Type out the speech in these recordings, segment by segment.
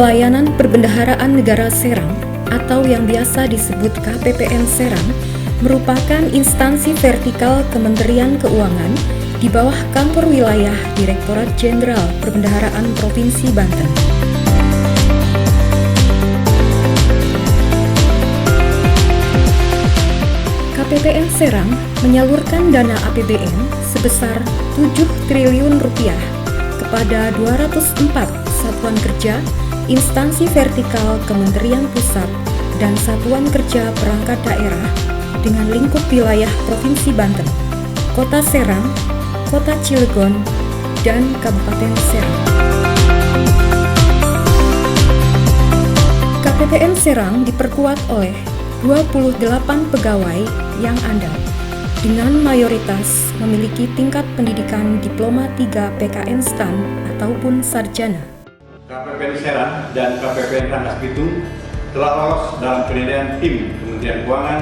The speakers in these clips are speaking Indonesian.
Pelayanan Perbendaharaan Negara Serang atau yang biasa disebut KPPN Serang merupakan instansi vertikal Kementerian Keuangan di bawah kantor wilayah Direktorat Jenderal Perbendaharaan Provinsi Banten. KPPN Serang menyalurkan dana APBN sebesar 7 triliun rupiah kepada 204 satuan kerja, instansi vertikal Kementerian Pusat, dan satuan kerja perangkat daerah dengan lingkup wilayah Provinsi Banten, Kota Serang, Kota Cilegon, dan Kabupaten Serang. KPPN Serang diperkuat oleh 28 pegawai yang andal, dengan mayoritas memiliki tingkat pendidikan Diploma 3 PKN STAN ataupun Sarjana. KPPN Serang dan KPPN Rangkas Bitung telah lolos dalam penilaian tim Kementerian Keuangan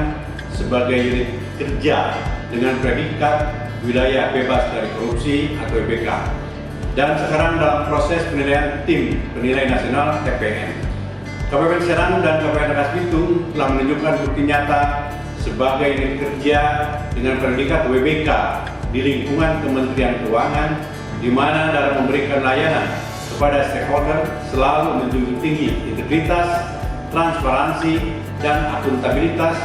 sebagai unit kerja dengan predikat wilayah bebas dari korupsi atau WBK, dan sekarang dalam proses penilaian tim penilai nasional TPN. KPPN Serang dan KPPN Rangkas Bitung telah menunjukkan bukti nyata sebagai unit kerja dengan predikat WBK di lingkungan Kementerian Keuangan, di mana dalam memberikan layanan kepada stakeholder selalu menjunjung tinggi integritas, transparansi, dan akuntabilitas,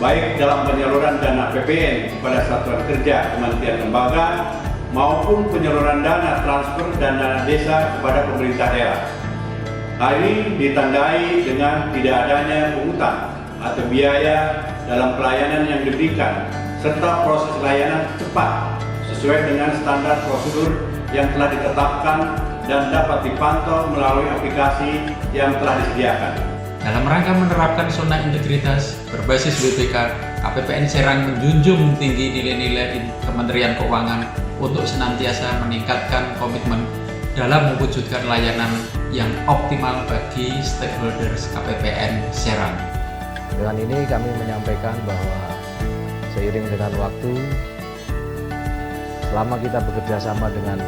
baik dalam penyaluran dana APBN kepada satuan kerja kementerian lembaga maupun penyaluran dana transfer dan dana desa kepada pemerintah daerah. Hal ini ditandai dengan tidak adanya pungutan atau biaya dalam pelayanan yang diberikan, serta proses layanan cepat sesuai dengan standar prosedur yang telah ditetapkan dan dapat dipantau melalui aplikasi yang telah disediakan. Dalam rangka menerapkan zona integritas berbasis WBK, KPPN Serang menjunjung tinggi nilai-nilai Kementerian Keuangan untuk senantiasa meningkatkan komitmen dalam mewujudkan layanan yang optimal bagi stakeholders KPPN Serang. Dengan ini kami menyampaikan bahwa seiring dengan waktu, selama kita bekerja sama dengan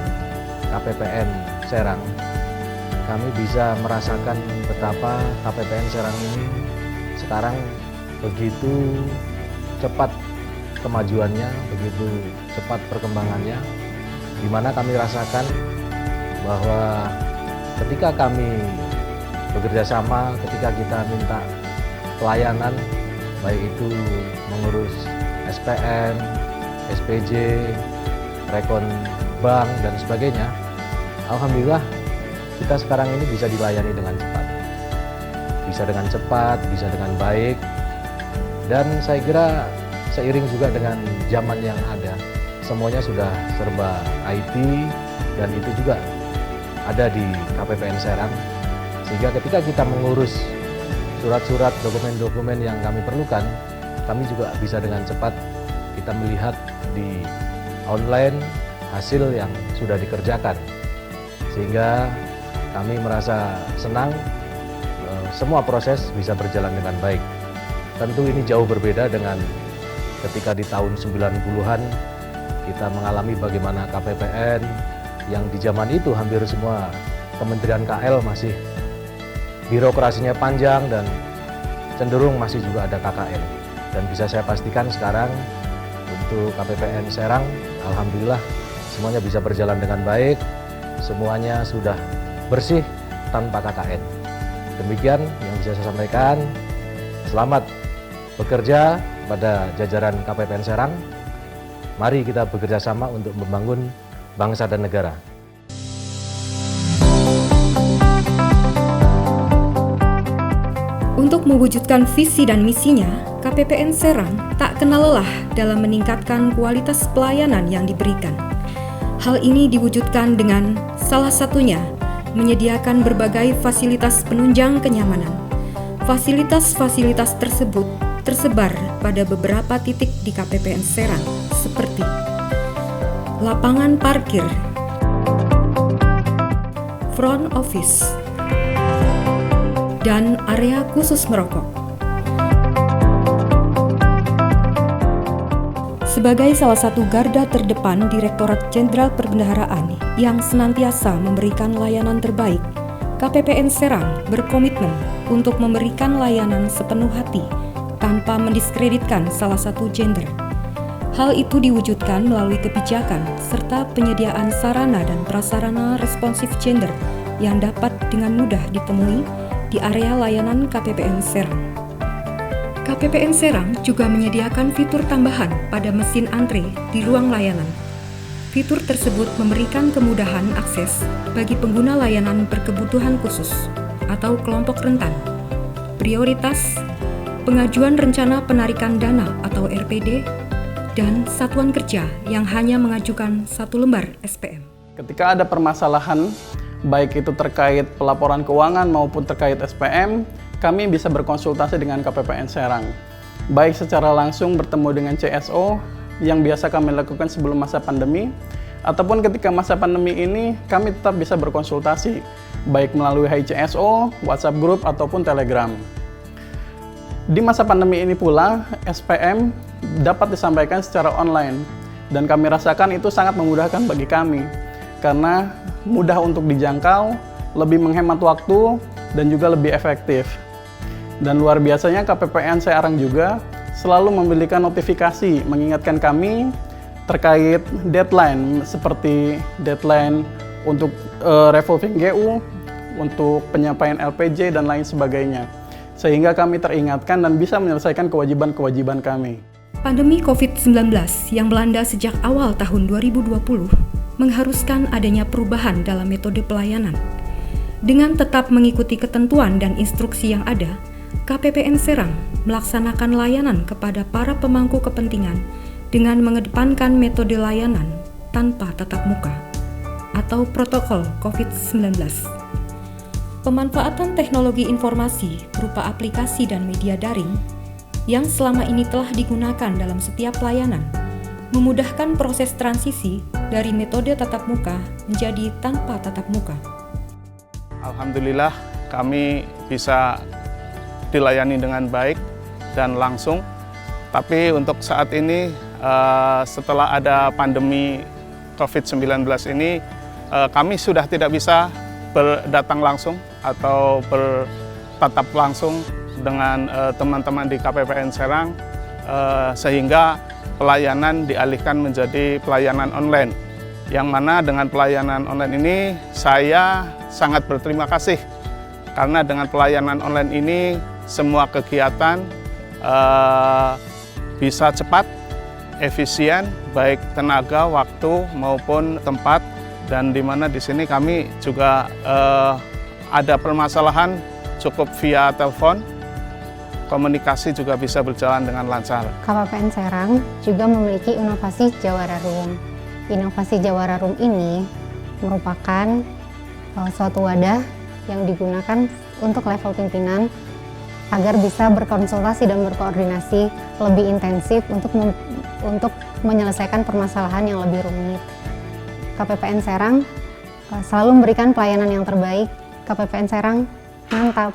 KPPN Serang, kami bisa merasakan betapa KPPN Serang ini sekarang begitu cepat kemajuannya, begitu cepat perkembangannya, di mana kami rasakan bahwa ketika kami bekerja sama, ketika kita minta pelayanan, baik itu mengurus SPN, SPJ, rekon bank, dan sebagainya, alhamdulillah kita sekarang ini bisa dilayani dengan cepat. Bisa dengan baik, dan saya kira seiring juga dengan zaman yang ada, semuanya sudah serba IT, dan itu juga ada di KPPN Serang, sehingga ketika kita mengurus surat-surat, dokumen-dokumen yang kami perlukan, kami juga bisa dengan cepat kita melihat di online hasil yang sudah dikerjakan, sehingga kami merasa senang semua proses bisa berjalan dengan baik. Tentu ini jauh berbeda dengan ketika di tahun 90-an kita mengalami bagaimana KPPN yang di zaman itu hampir semua Kementerian KL masih birokrasinya panjang dan cenderung masih juga ada KKN. Dan bisa saya pastikan sekarang untuk KPPN Serang, alhamdulillah semuanya bisa berjalan dengan baik, semuanya sudah bersih tanpa KKN. Demikian yang bisa saya sampaikan. Selamat bekerja pada jajaran KPPN Serang. Mari kita bekerja sama untuk membangun bangsa dan negara. Untuk mewujudkan visi dan misinya, KPPN Serang tak kenal lelah dalam meningkatkan kualitas pelayanan yang diberikan. Hal ini diwujudkan dengan salah satunya menyediakan berbagai fasilitas penunjang kenyamanan. Fasilitas-fasilitas tersebut tersebar pada beberapa titik di KPPN Serang, seperti lapangan parkir, front office, dan area khusus merokok. Sebagai salah satu garda terdepan Direktorat Jenderal Perbendaharaan yang senantiasa memberikan layanan terbaik, KPPN Serang berkomitmen untuk memberikan layanan sepenuh hati tanpa mendiskreditkan salah satu gender. Hal itu diwujudkan melalui kebijakan serta penyediaan sarana dan prasarana responsif gender yang dapat dengan mudah ditemui di area layanan KPPN Serang. KPPN Serang juga menyediakan fitur tambahan pada mesin antre di ruang layanan. Fitur tersebut memberikan kemudahan akses bagi pengguna layanan berkebutuhan khusus atau kelompok rentan, prioritas, pengajuan rencana penarikan dana atau RPD, dan satuan kerja yang hanya mengajukan 1 lembar SPM. Ketika ada permasalahan, baik itu terkait pelaporan keuangan maupun terkait SPM, kami bisa berkonsultasi dengan KPPN Serang. Baik secara langsung bertemu dengan CSO yang biasa kami lakukan sebelum masa pandemi, ataupun ketika masa pandemi ini kami tetap bisa berkonsultasi, baik melalui HCSO, WhatsApp Group, ataupun Telegram. Di masa pandemi ini pula, SPM dapat disampaikan secara online, dan kami rasakan itu sangat memudahkan bagi kami, karena mudah untuk dijangkau, lebih menghemat waktu, dan juga lebih efektif. Dan luar biasanya KPPN Serang juga selalu memberikan notifikasi mengingatkan kami terkait deadline, seperti deadline untuk revolving GU, untuk penyampaian LPJ, dan lain sebagainya. Sehingga kami teringatkan dan bisa menyelesaikan kewajiban-kewajiban kami. Pandemi COVID-19 yang melanda sejak awal tahun 2020 mengharuskan adanya perubahan dalam metode pelayanan. Dengan tetap mengikuti ketentuan dan instruksi yang ada, KPPN Serang melaksanakan layanan kepada para pemangku kepentingan dengan mengedepankan metode layanan tanpa tatap muka atau protokol COVID-19. Pemanfaatan teknologi informasi berupa aplikasi dan media daring yang selama ini telah digunakan dalam setiap pelayanan, memudahkan proses transisi dari metode tatap muka menjadi tanpa tatap muka. Alhamdulillah kami bisa dilayani dengan baik dan langsung. Tapi untuk saat ini setelah ada pandemi COVID-19 ini, kami sudah tidak bisa berdatang langsung atau bertatap langsung dengan teman-teman di KPPN Serang, sehingga pelayanan dialihkan menjadi pelayanan online. Yang mana dengan pelayanan online ini saya sangat berterima kasih, karena dengan pelayanan online ini semua kegiatan bisa cepat, efisien, baik tenaga, waktu maupun tempat. Dan di mana di sini kami juga ada permasalahan cukup via telepon, komunikasi juga bisa berjalan dengan lancar. KPPN Serang juga memiliki inovasi Jawara Room. Inovasi Jawara Room ini merupakan suatu wadah yang digunakan untuk level pimpinan agar bisa berkonsultasi dan berkoordinasi lebih intensif untuk menyelesaikan permasalahan yang lebih rumit. KPPN Serang selalu memberikan pelayanan yang terbaik. KPPN Serang mantap.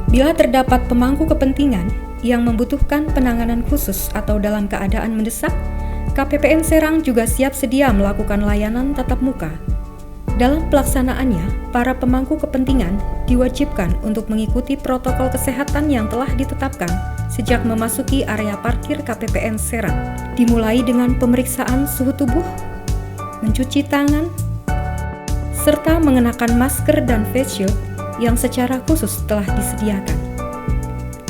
Bila terdapat pemangku kepentingan yang membutuhkan penanganan khusus atau dalam keadaan mendesak, KPPN Serang juga siap sedia melakukan layanan tatap muka. Dalam pelaksanaannya, para pemangku kepentingan diwajibkan untuk mengikuti protokol kesehatan yang telah ditetapkan sejak memasuki area parkir KPPN Serang, dimulai dengan pemeriksaan suhu tubuh, mencuci tangan, serta mengenakan masker dan face shield yang secara khusus telah disediakan.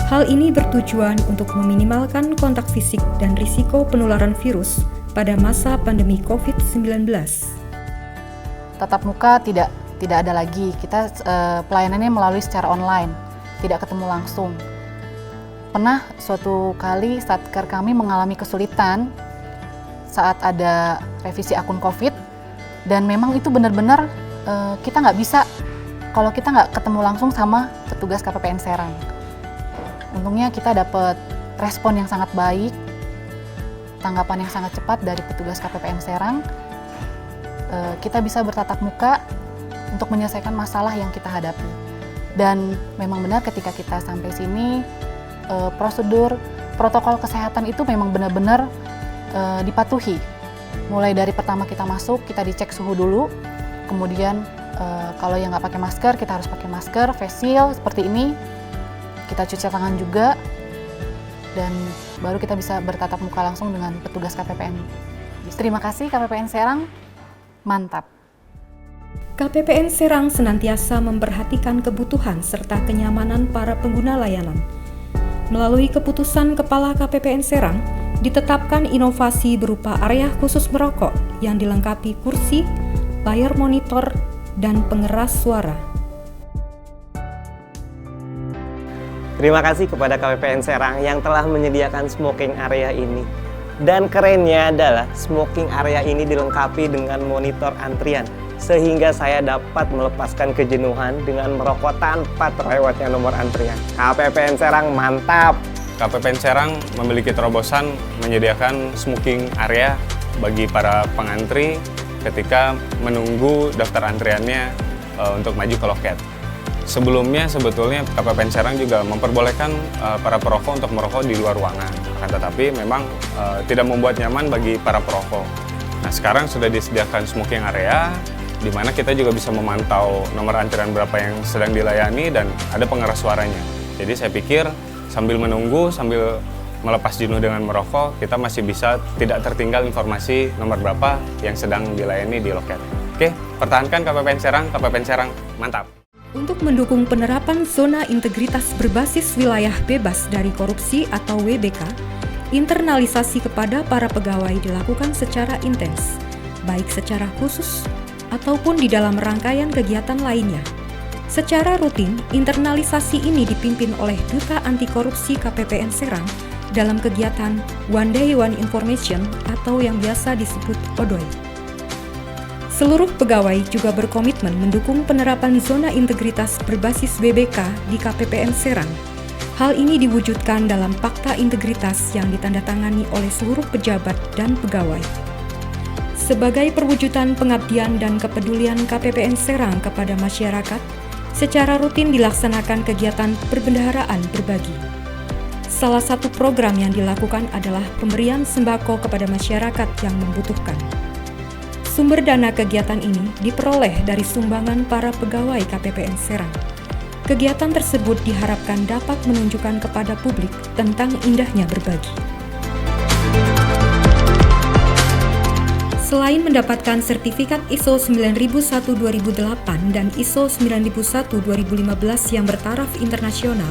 Hal ini bertujuan untuk meminimalkan kontak fisik dan risiko penularan virus pada masa pandemi COVID-19. Tatap muka tidak ada lagi, kita pelayanannya melalui secara online, tidak ketemu langsung. Pernah suatu kali Satker kami mengalami kesulitan saat ada revisi akun COVID, dan memang itu benar-benar kita nggak bisa kalau kita nggak ketemu langsung sama petugas KPPN Serang. Untungnya kita dapat respon yang sangat baik, tanggapan yang sangat cepat dari petugas KPPN Serang. Kita bisa bertatap muka untuk menyelesaikan masalah yang kita hadapi. Dan memang benar ketika kita sampai sini, prosedur, protokol kesehatan itu memang benar-benar dipatuhi. Mulai dari pertama kita masuk, kita dicek suhu dulu, kemudian kalau yang nggak pakai masker, kita harus pakai masker, face shield seperti ini. Kita cuci tangan juga, dan baru kita bisa bertatap muka langsung dengan petugas KPPN. Terima kasih KPPN Serang, mantap. KPPN Serang senantiasa memperhatikan kebutuhan serta kenyamanan para pengguna layanan. Melalui keputusan Kepala KPPN Serang, ditetapkan inovasi berupa area khusus merokok yang dilengkapi kursi, layar monitor, dan pengeras suara. Terima kasih kepada KPPN Serang yang telah menyediakan smoking area ini. Dan kerennya adalah smoking area ini dilengkapi dengan monitor antrian, sehingga saya dapat melepaskan kejenuhan dengan merokok tanpa terlewatnya nomor antrian. KPPN Serang mantap! KPPN Serang memiliki terobosan menyediakan smoking area bagi para pengantri ketika menunggu daftar antriannya untuk maju ke loket. Sebelumnya sebetulnya KPPN Serang juga memperbolehkan para perokok untuk merokok di luar ruangan, akan tetapi memang tidak membuat nyaman bagi para perokok. Nah, sekarang sudah disediakan smoking area, di mana kita juga bisa memantau nomor antrian berapa yang sedang dilayani dan ada pengeras suaranya. Jadi saya pikir sambil menunggu, sambil melepas jenuh dengan merokok, kita masih bisa tidak tertinggal informasi nomor berapa yang sedang dilayani di loket. Oke, pertahankan KPPN Serang, mantap! Untuk mendukung penerapan zona integritas berbasis wilayah bebas dari korupsi atau WBK, internalisasi kepada para pegawai dilakukan secara intens, baik secara khusus ataupun di dalam rangkaian kegiatan lainnya. Secara rutin, internalisasi ini dipimpin oleh Duta Anti Korupsi KPPN Serang dalam kegiatan One Day One Information atau yang biasa disebut ODOI. Seluruh pegawai juga berkomitmen mendukung penerapan zona integritas berbasis WBK di KPPN Serang. Hal ini diwujudkan dalam Fakta Integritas yang ditandatangani oleh seluruh pejabat dan pegawai. Sebagai perwujudan pengabdian dan kepedulian KPPN Serang kepada masyarakat, secara rutin dilaksanakan kegiatan perbendaharaan berbagi. Salah satu program yang dilakukan adalah pemberian sembako kepada masyarakat yang membutuhkan. Sumber dana kegiatan ini diperoleh dari sumbangan para pegawai KPPN Serang. Kegiatan tersebut diharapkan dapat menunjukkan kepada publik tentang indahnya berbagi. Selain mendapatkan sertifikat ISO 9001-2008 dan ISO 9001-2015 yang bertaraf internasional,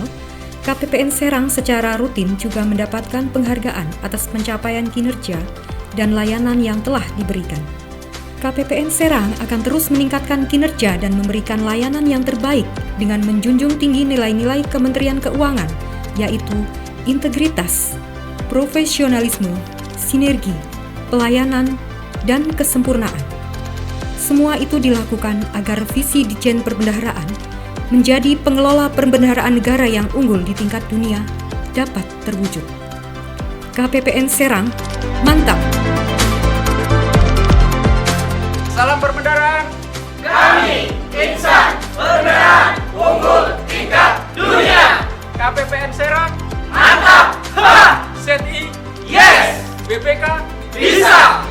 KPPN Serang secara rutin juga mendapatkan penghargaan atas pencapaian kinerja dan layanan yang telah diberikan. KPPN Serang akan terus meningkatkan kinerja dan memberikan layanan yang terbaik dengan menjunjung tinggi nilai-nilai Kementerian Keuangan, yaitu integritas, profesionalisme, sinergi, pelayanan, dan kesempurnaan. Semua itu dilakukan agar visi Ditjen Perbendaharaan menjadi pengelola perbendaharaan negara yang unggul di tingkat dunia dapat terwujud. KPPN Serang, mantap! Salam perbendaharaan. Kami insan perbendaharaan unggul tingkat dunia. KPPN Serang, mantap. Ha! SETI, yes. BPK, bisa.